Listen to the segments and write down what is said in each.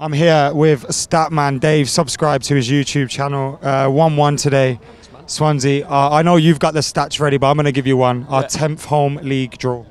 I'm here with Statman Dave. Subscribe to his YouTube channel. 1-1 today, Swansea. I know you've got the stats ready, but I'm going to give you one. Our 10th home league draw.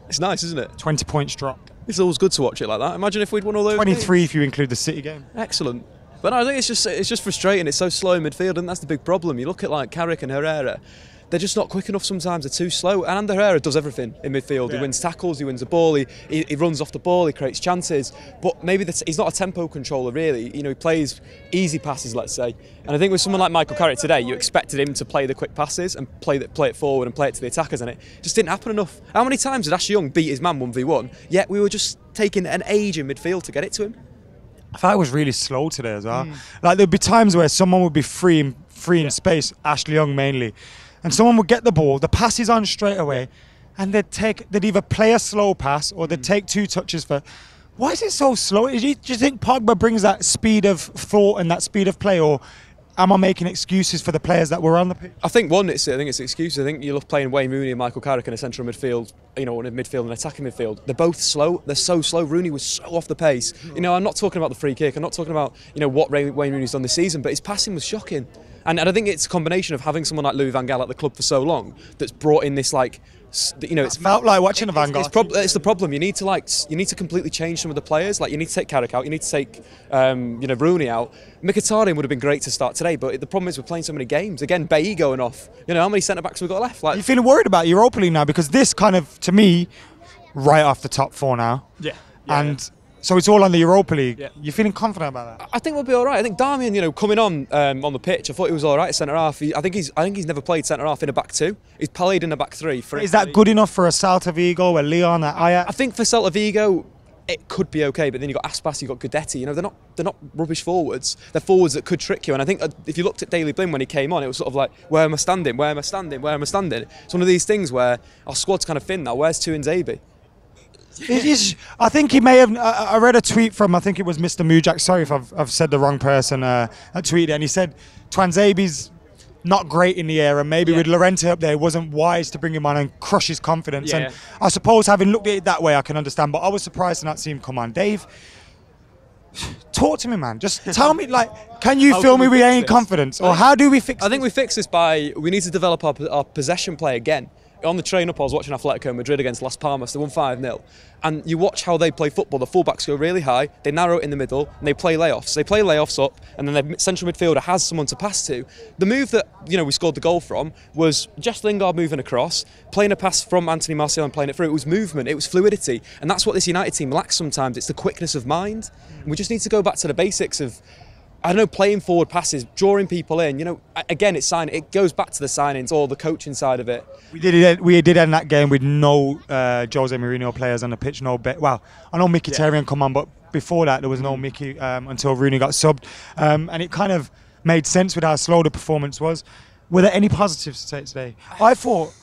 It's nice, isn't it? 20 points drop. It's always good to watch it like that. Imagine if we'd won all those 23 games. if you include the City game. Excellent. But no, I think it's just frustrating. It's so slow in midfield, and that's the big problem. You look at like Carrick and Herrera. They're just not quick enough sometimes, they're too slow. And Herrera does everything in midfield. He wins tackles, he wins the ball, he runs off the ball, he creates chances. But maybe he's not a tempo controller really. You know, he plays easy passes, let's say. And I think with someone like Michael Carrick today, you expected him to play the quick passes and play it forward and play it to the attackers, and it just didn't happen enough. How many times did Ashley Young beat his man 1v1, yet we were just taking an age in midfield to get it to him? I thought it was really slow today as well. Like there'd be times where someone would be free in space, Ashley Young mainly, and someone would get the ball, the pass is on straight away, and they'd either play a slow pass or they'd take 2 touches for. Why is it so slow? Do you think Pogba brings that speed of thought and that speed of play, or am I making excuses for the players that were on the pitch? I think it's excuses. I think you love playing Wayne Rooney and Michael Carrick in a central midfield, you know, in a midfield and attacking midfield. They're both slow. They're so slow. Rooney was so off the pace. You know, I'm not talking about the free kick. I'm not talking about, you know, what Wayne Rooney's done this season, but his passing was shocking. And I think it's a combination of having someone like Louis van Gaal at the club for so long that's brought in this, like, you know, it's felt like watching a Van Gaal. It's the problem. You need to completely change some of the players. Like, you need to take Carrick out. You need to take, you know, Rooney out. Mkhitaryan would have been great to start today, but the problem is we're playing so many games. Again, Bailly going off. You know, how many centre backs have we got left? Like, are you feeling worried about Europa League now? Because this kind of, to me, right off the top 4 now. And so it's all on the Europa League. You're feeling confident about that? I think we'll be all right. I think Darmian, you know, coming on the pitch, I thought he was all right at centre half. I think he's never played centre half in a back 2. He's played in a back 3. Is that good enough for a Celta Vigo, a Leon, a Ajax? I think for Celta Vigo, it could be okay, but then you've got Aspas, you've got Guidetti. You know, they're not rubbish forwards. They're forwards that could trick you. And I think if you looked at Daley Blind when he came on, it was sort of like, where am I standing? Where am I standing? Where am I standing? It's one of these things where our squad's kind of thin now. Where's Tuanzebe? I think he may have. I read a tweet from, I think it was Mr. Mujak. Sorry if I've said the wrong person. I tweeted, and he said Tuanzebe's not great in the air, and maybe with Llorente up there, it wasn't wise to bring him on and crush his confidence. And I suppose, having looked at it that way, I can understand. But I was surprised to not see him come on. Dave, talk to me, man. Just tell me, like, can you feel me regain confidence, or how do we fix? I think we fix this by we need to develop our possession play again. On the train up, I was watching Atletico Madrid against Las Palmas. They won 5-0. And you watch how they play football. The fullbacks go really high, they narrow it in the middle, and they play layoffs. They play layoffs up, and then their central midfielder has someone to pass to. The move that, you know, we scored the goal from was Jess Lingard moving across, playing a pass from Anthony Martial and playing it through. It was movement, it was fluidity. And that's what this United team lacks sometimes. It's the quickness of mind. And we just need to go back to the basics of, I don't know, playing forward passes, drawing people in. You know, again, it goes back to the signings or the coaching side of it. We did end that game with no Jose Mourinho players on the pitch. Well, I know Mkhitaryan come on, but before that there was no Mickey until Rooney got subbed, and it kind of made sense with how slow the performance was. Were there any positives to take today? I thought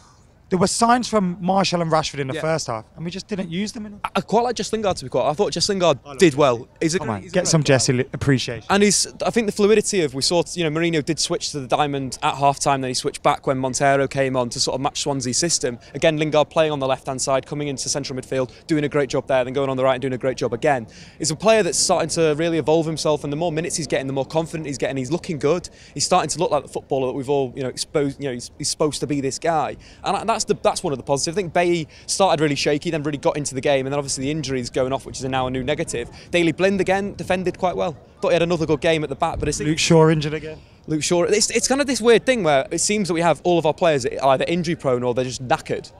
there were signs from Martial and Rashford in the first half, and we just didn't use them enough. I quite like Jess Lingard, to be quite. I thought Jess Lingard did well. Get some Jesse appreciation. And I think the fluidity of, we saw, you know, Mourinho did switch to the diamond at half-time, then he switched back when Montero came on to sort of match Swansea's system. Again, Lingard playing on the left-hand side, coming into central midfield, doing a great job there, then going on the right and doing a great job again. He's a player that's starting to really evolve himself, and the more minutes he's getting, the more confident he's getting. He's looking good. He's starting to look like the footballer that we've all, you know, exposed. You know, he's supposed to be this guy, and that's one of the positives. I think Bailly started really shaky, then really got into the game, and then obviously the injuries going off, which is now a new negative. Daley Blind again defended quite well. Thought he had another good game at the back, but it's Luke Shaw injured again. Luke Shaw. It's kind of this weird thing where it seems that we have all of our players either injury prone or they're just knackered.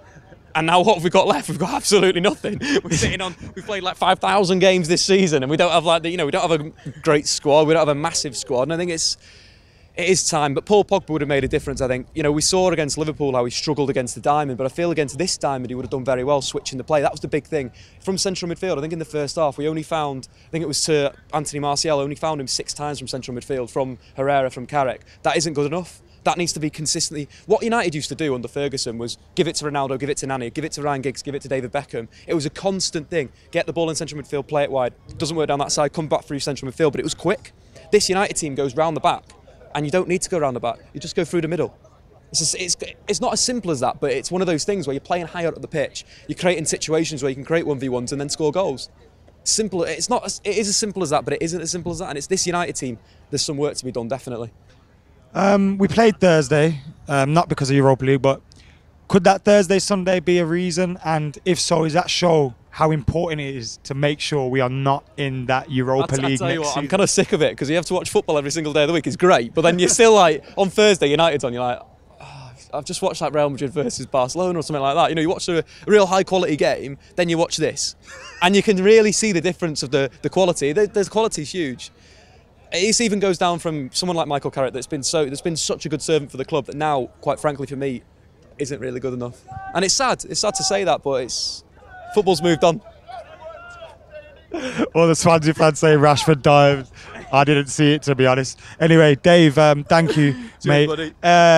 And now what have we got left? We've got absolutely nothing. We've played like 5,000 games this season, and we don't have we don't have a great squad. We don't have a massive squad, and I think it is time, but Paul Pogba would have made a difference, I think. You know, we saw against Liverpool how he struggled against the diamond, but I feel against this diamond he would have done very well switching the play. That was the big thing. From central midfield, I think in the first half, we only found, I think it was to Anthony Martial, only found him 6 times from central midfield, from Herrera, from Carrick. That isn't good enough. That needs to be consistently. What United used to do under Ferguson was give it to Ronaldo, give it to Nani, give it to Ryan Giggs, give it to David Beckham. It was a constant thing. Get the ball in central midfield, play it wide. Doesn't work down that side, come back through central midfield, but it was quick. This United team goes round the back, and you don't need to go around the back. You just go through the middle. It's not as simple as that, but it's one of those things where you're playing higher up the pitch. You're creating situations where you can create 1v1s and then score goals. simple. It's not. It is as simple as that, but it isn't as simple as that. And it's this United team. There's some work to be done, definitely. We played Thursday, not because of Europa League, but could that Thursday, Sunday be a reason? And if so, does that show how important it is to make sure we are not in that Europa League I'll tell you next what, I'm season? kind of sick of it because you have to watch football every single day of the week. It's great, but then you're still like, on Thursday, United's on, you're like, oh, I've just watched like Real Madrid versus Barcelona or something like that. You know, you watch a real high quality game, then you watch this, and you can really see the difference of the quality. The quality's huge. It even goes down from someone like Michael Carrick that's been such a good servant for the club that now, quite frankly, for me, isn't really good enough. And it's sad. It's sad to say that, but football's moved on. Well, the Swansea fans say Rashford dived. I didn't see it, to be honest. Anyway, Dave, thank you, mate. Buddy.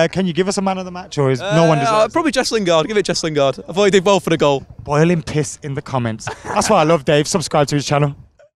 Can you give us a man of the match, or is no one deserves? Probably Jess Lingard. Give it Jess Lingard. I thought he did well for the goal. Boiling piss in the comments. That's why I love Dave. Subscribe to his channel.